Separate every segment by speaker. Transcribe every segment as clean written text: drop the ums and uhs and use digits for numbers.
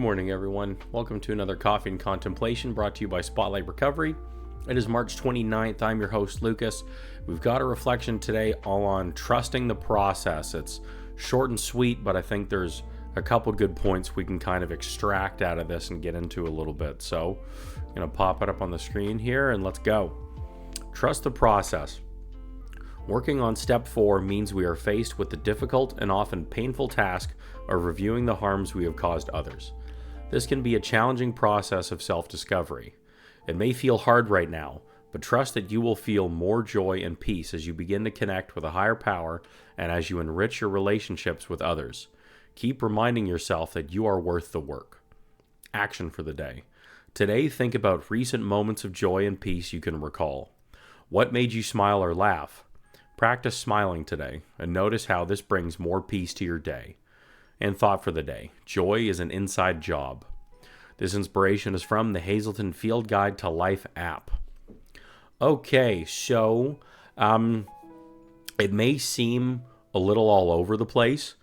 Speaker 1: Good morning, everyone. Welcome to another Coffee and Contemplation brought to you by Spotlight Recovery. It is March 29th. I'm your host, Lucas. We've got a reflection today all on trusting the process. It's short and sweet, but I think there's a couple good points we can kind of extract out of this and get into a little bit. So I'm going to pop it up on the screen here and let's go. Trust the process. Working on step 4 means we are faced with the difficult and often painful task of reviewing the harms we have caused others. This can be a challenging process of self-discovery. It may feel hard right now, but trust that you will feel more joy and peace as you begin to connect with a higher power and as you enrich your relationships with others. Keep reminding yourself that you are worth the work. Action for the day. Today, think about recent moments of joy and peace you can recall. What made you smile or laugh? Practice smiling today and notice how this brings more peace to your day. And thought for the day. Joy is an inside job. This inspiration is from the Hazelton Field Guide to Life app. Okay, so it may seem a little all over the place.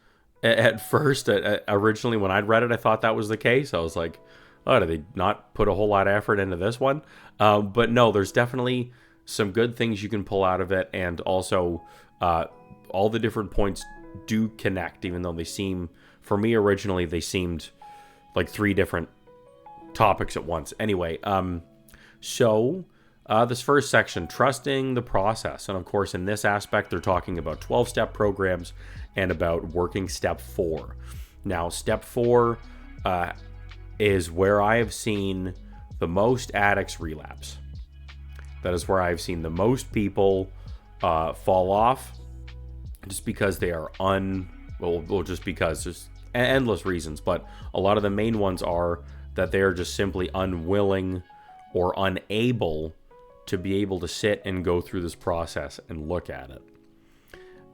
Speaker 1: At first, originally when I'd read it, I thought that was the case. I was like, oh, did they not put a whole lot of effort into this one? But no, there's definitely some good things you can pull out of it. And also, all the different points do connect, even though they seem, for me originally, they seemed like 3 different topics at once. Anyway, so this first section, trusting the process. And of course, in this aspect, they're talking about 12-step programs and about working step 4. Now, step 4 is where I have seen the most addicts relapse. That is where I've seen the most people fall off just because they are just because there's endless reasons, but a lot of the main ones are that they are just simply unwilling or unable to be able to sit and go through this process and look at it.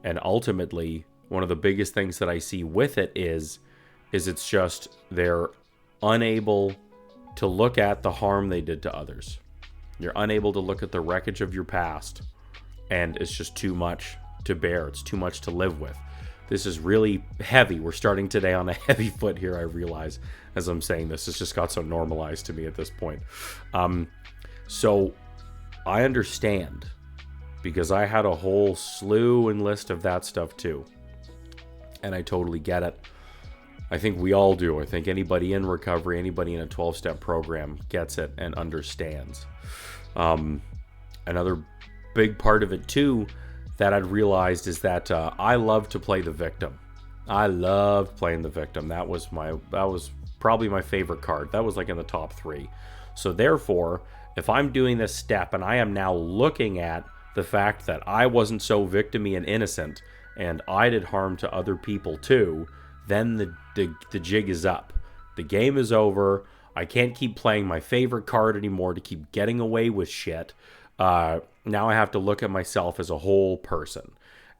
Speaker 1: And ultimately, one of the biggest things that I see with it is it's just they're unable to look at the harm they did to others. You're unable to look at the wreckage of your past, and it's just too much to bear. It's too much to live with. This is really heavy. We're starting today on a heavy foot here, I realize, as I'm saying this. It's just got so normalized to me at this point. So I understand, because I had a whole slew and list of that stuff too. And I totally get it. I think we all do. I think anybody in recovery, anybody in a 12-step program gets it and understands. Another big part of it too that I'd realized is that I love to play the victim. I loved playing the victim. That was probably my favorite card. That was like in the top 3. So therefore, if I'm doing this step and I am now looking at the fact that I wasn't so victim-y and innocent and I did harm to other people too, then the jig is up. The game is over. I can't keep playing my favorite card anymore to keep getting away with shit. Now I have to look at myself as a whole person.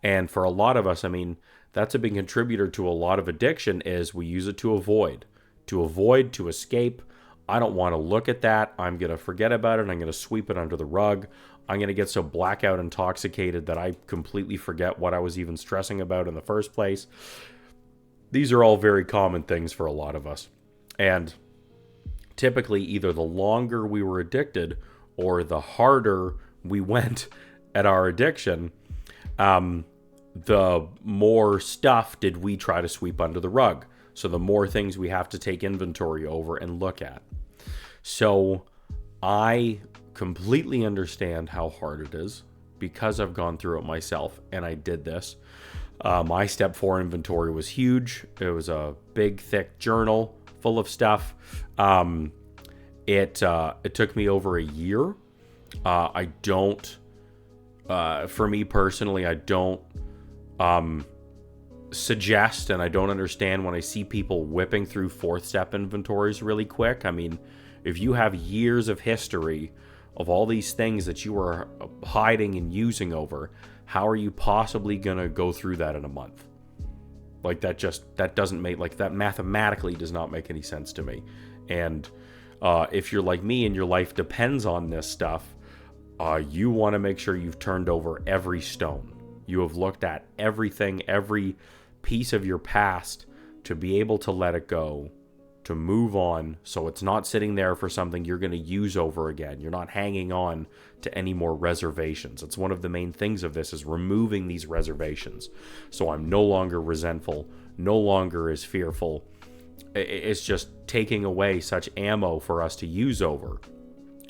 Speaker 1: And for a lot of us, I mean, that's a big contributor to a lot of addiction is we use it to avoid, to escape. I don't want to look at that. I'm going to forget about it. I'm going to sweep it under the rug. I'm going to get so blackout intoxicated that I completely forget what I was even stressing about in the first place. These are all very common things for a lot of us. And typically, either the longer we were addicted or the harder we went at our addiction, the more stuff did we try to sweep under the rug. So the more things we have to take inventory over and look at. So I completely understand how hard it is because I've gone through it myself and I did this. My step 4 inventory was huge. It was a big, thick journal full of stuff. It took me over a year. For me personally, I don't suggest and I don't understand when I see people whipping through 4th step inventories really quick. I mean, if you have years of history of all these things that you are hiding and using over, how are you possibly going to go through that in a month? Like that doesn't make, like that mathematically does not make any sense to me. And if you're like me and your life depends on this stuff, you want to make sure you've turned over every stone. You have looked at everything, every piece of your past to be able to let it go to move on, so it's not sitting there for something you're going to use over again. You're not hanging on to any more reservations. It's one of the main things of this, is removing these reservations. So I'm no longer resentful, no longer as fearful. It's just taking away such ammo for us to use over.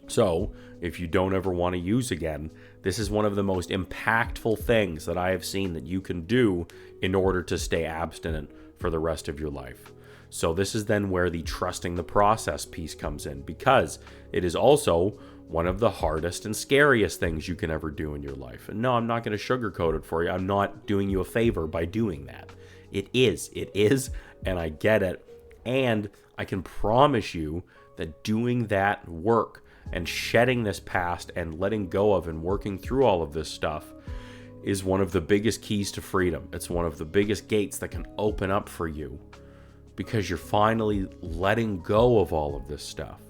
Speaker 1: So if you don't ever want to use again, this is one of the most impactful things that I have seen that you can do in order to stay abstinent for the rest of your life. So this is then where the trusting the process piece comes in, because it is also one of the hardest and scariest things you can ever do in your life. And no, I'm not going to sugarcoat it for you. I'm not doing you a favor by doing that. It is, and I get it. And I can promise you that doing that work and shedding this past and letting go of and working through all of this stuff is one of the biggest keys to freedom. It's one of the biggest gates that can open up for you, because you're finally letting go of all of this stuff.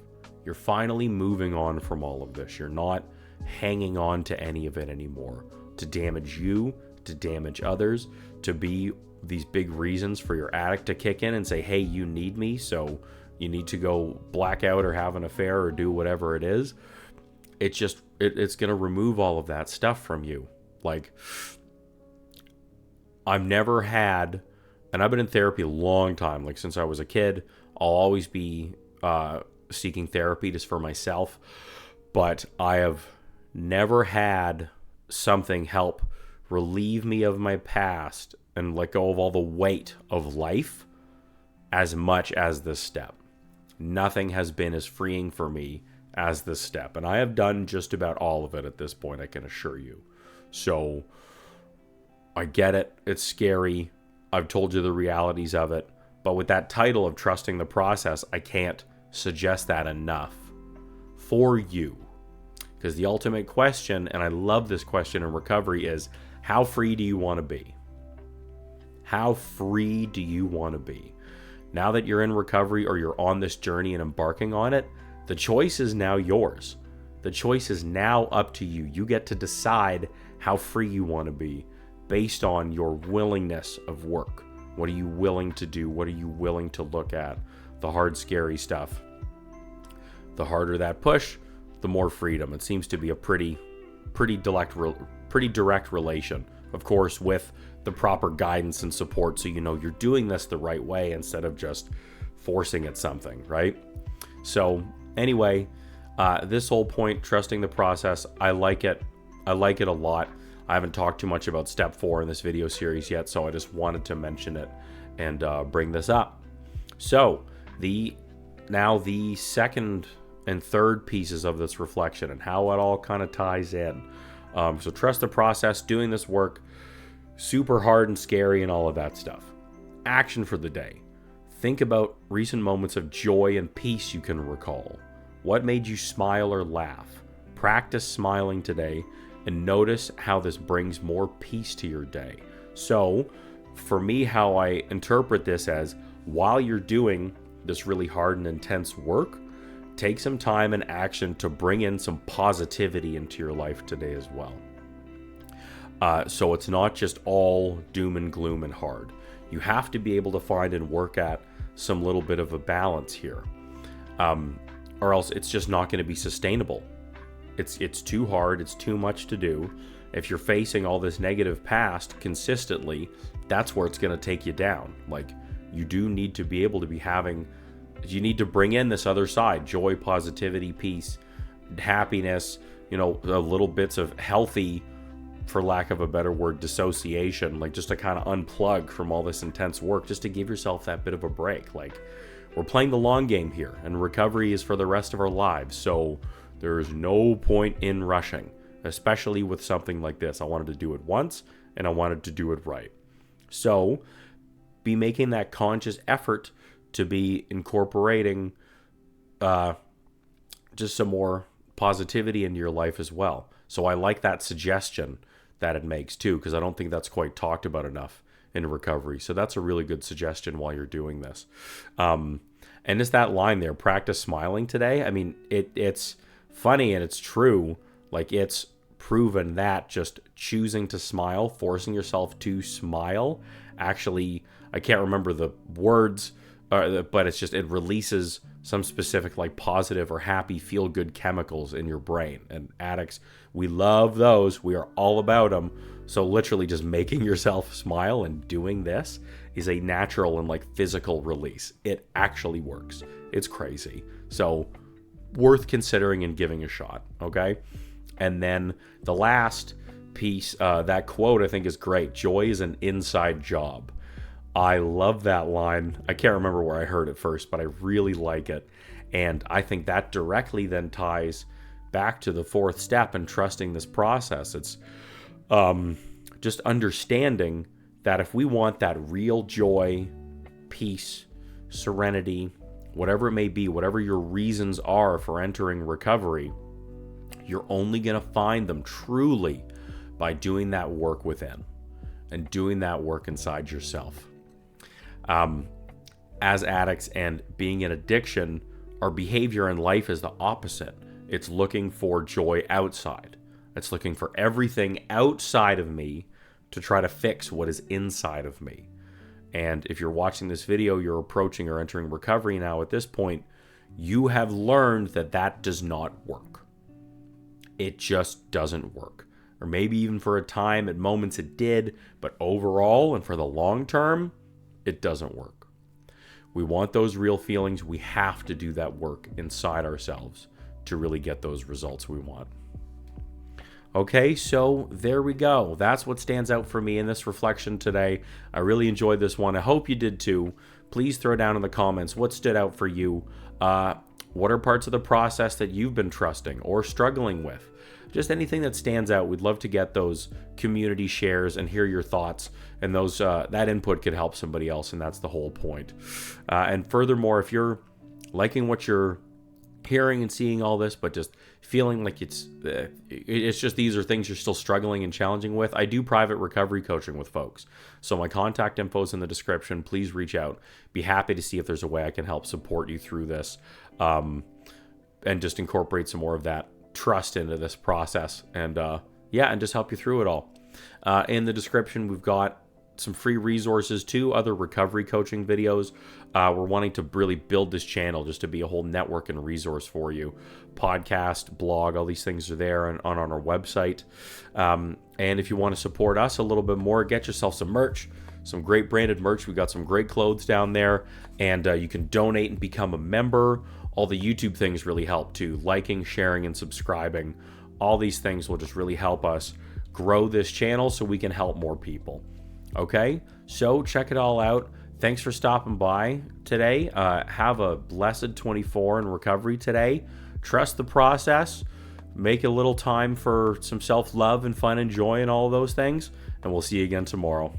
Speaker 1: You're finally moving on from all of this. You're not hanging on to any of it anymore to damage you, to damage others, to be these big reasons for your addict to kick in and say, hey, you need me, so you need to go black out or have an affair or do whatever it is. It's just, it's going to remove all of that stuff from you. Like, I've never had, and I've been in therapy a long time, like since I was a kid. I'll always be seeking therapy just for myself, but I have never had something help relieve me of my past and let go of all the weight of life as much as this step. Nothing has been as freeing for me as this step, and I have done just about all of it at this point, I can assure you. So I get it. It's scary. I've told you the realities of it. But with that title of trusting the process, I can't suggest that enough for you. Because the ultimate question, and I love this question in recovery, is how free do you want to be? How free do you want to be? Now that you're in recovery or you're on this journey and embarking on it, the choice is now yours. The choice is now up to you. You get to decide how free you want to be based on your willingness of work. What are you willing to do? What are you willing to look at? The hard, scary stuff. The harder that push, the more freedom. It seems to be a pretty direct relation, of course, with the proper guidance and support, so you know you're doing this the right way instead of just forcing at something, right? So anyway, this whole point, trusting the process, I like it. I like it a lot. I haven't talked too much about step 4 in this video series yet, so I just wanted to mention it and bring this up. So the second and third pieces of this reflection and how it all kind of ties in. So trust the process, doing this work, super hard and scary and all of that stuff. Action for the day. Think about recent moments of joy and peace you can recall. What made you smile or laugh? Practice smiling today and notice how this brings more peace to your day. So for me, how I interpret this as, while you're doing this really hard and intense work, take some time and action to bring in some positivity into your life today as well. So it's not just all doom and gloom and hard. You have to be able to find and work at some little bit of a balance here, or else it's just not going to be sustainable. It's too hard. It's too much to do. If you're facing all this negative past consistently, that's where it's going to take you down. Like, you do need to be able to be you need to bring in this other side: joy, positivity, peace, happiness, little bits of healthy, for lack of a better word, dissociation, like just to kind of unplug from all this intense work, just to give yourself that bit of a break. Like, we're playing the long game here, and recovery is for the rest of our lives. So there's no point in rushing, especially with something like this. I wanted to do it once, and I wanted to do it right. So be making that conscious effort to be incorporating just some more positivity into your life as well. So I like that suggestion that it makes too, because I don't think that's quite talked about enough in recovery. So that's a really good suggestion while you're doing this. And it's that line there, practice smiling today. I mean, it's funny and it's true. Like, it's proven that just choosing to smile, forcing yourself to smile, actually, I can't remember the words, but it's just, it releases some specific like positive or happy feel good chemicals in your brain. And addicts, we love those. We are all about them. So literally just making yourself smile and doing this is a natural and like physical release. It actually works. It's crazy. So worth considering and giving a shot. Okay. And then the last piece, that quote I think is great. Joy is an inside job. I love that line. I can't remember where I heard it first, but I really like it. And I think that directly then ties back to the fourth step in trusting this process. It's just understanding that if we want that real joy, peace, serenity, whatever it may be, whatever your reasons are for entering recovery, you're only going to find them truly by doing that work within and doing that work inside yourself. As addicts and being in addiction, our behavior in life is the opposite. It's looking for joy outside. It's looking for everything outside of me to try to fix what is inside of me. And if you're watching this video, you're approaching or entering recovery now at this point, you have learned that that does not work. It just doesn't work. Or maybe even for a time, at moments it did, but overall and for the long term, it doesn't work. We want those real feelings. We have to do that work inside ourselves to really get those results we want. Okay, so there we go. That's what stands out for me in this reflection today. I really enjoyed this one. I hope you did too. Please throw down in the comments what stood out for you. What are parts of the process that you've been trusting or struggling with? Just anything that stands out. We'd love to get those community shares and hear your thoughts. And those that input could help somebody else, and that's the whole point. And furthermore, if you're liking what you're hearing and seeing all this, but just feeling like it's just these are things you're still struggling and challenging with, I do private recovery coaching with folks. So my contact info is in the description. Please reach out. Be happy to see if there's a way I can help support you through this, and just incorporate some more of that trust into this process, and and just help you through it all. In the description, we've got some free resources too, other recovery coaching videos. We're wanting to really build this channel just to be a whole network and resource for you. Podcast, blog, all these things are there and on our website. And if you want to support us a little bit more, get yourself some merch, some great branded merch. We've got some great clothes down there, and you can donate and become a member. All the YouTube things really help too. Liking, sharing, and subscribing. All these things will just really help us grow this channel so we can help more people. Okay, so check it all out. Thanks for stopping by today. Have a blessed 24 in recovery today. Trust the process. Make a little time for some self-love and fun and joy and all of those things. And we'll see you again tomorrow.